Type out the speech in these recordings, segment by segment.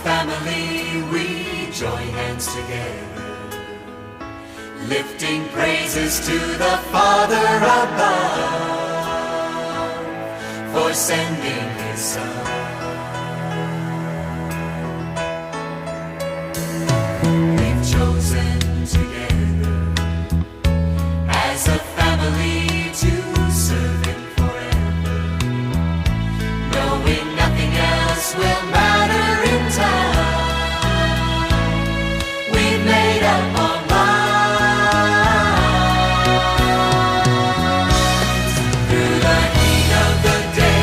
family we join hands together, lifting praises to the Father above for sending His Son. We've chosen together as a family to serve Him forever, knowing nothing else will matter in time. We've made up our minds. Through the heat of the day,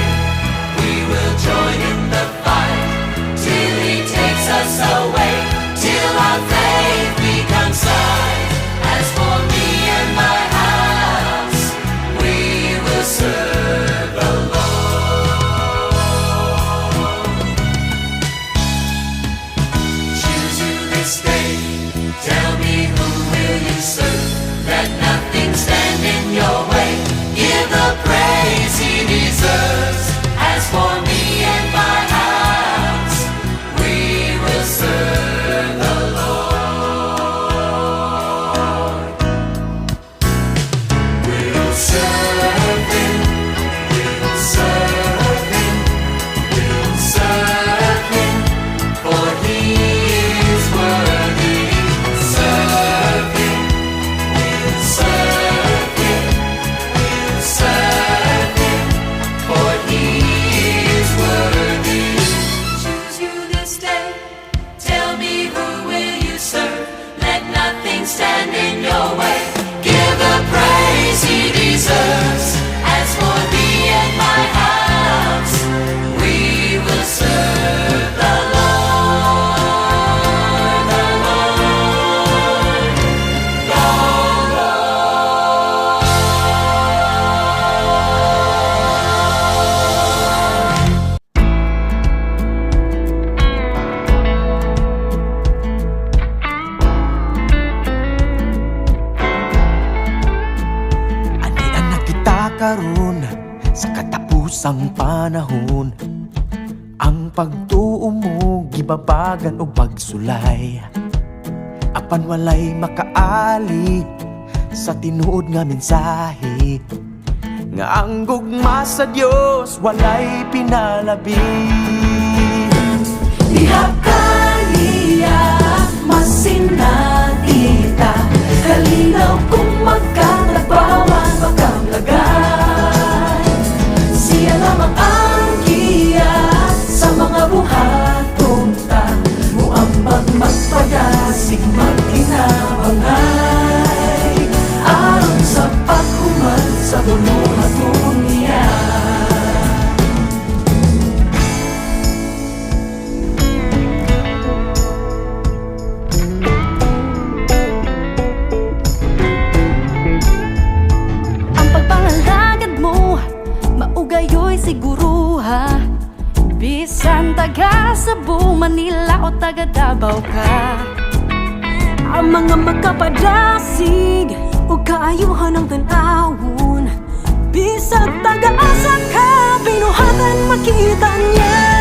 we will join in the fight till He takes us away, till our faith becomes sight. As for me and my house, we will serve the Lord. Choose you this day, tell me who will you serve? Let nothing stand in your way, give the praise He deserves. As for me and my house, we will serve the Lord. We'll serve Him, we'll serve Him, we'll serve Him, for He is worthy. Serve Him, we'll serve Him, we'll serve Him, for He is worthy. Choose you this day, tell me who will you serve? Let nothing stand in your way, give the praise He deserves. As for me and my house, we will serve the Lord, the Lord, the Ani-anak kita karon sa katapusang panahon. Ang pagtuo mo gibabagan o pagsulay, apan walay makaali sa tinuod nga mensahe, nga ang gugma sa Dios walay pinalabi. Diha kaniya masinatita, kalinaw kung magkatagpawan makamlagay. Siya lamang ang giya sa mga buhaton ta, muambag magpadasig magkinabangay, aron sa paghuman sa bunuhaton niya. Ang pagpangalagad mo maugayoy siguro ha, bisan taga Cebu, Manila o taga Davao ka. Ang mga makapadasig o kaayuhan ng tanawon, bisag taga-asa ka, binuhatan makita niya.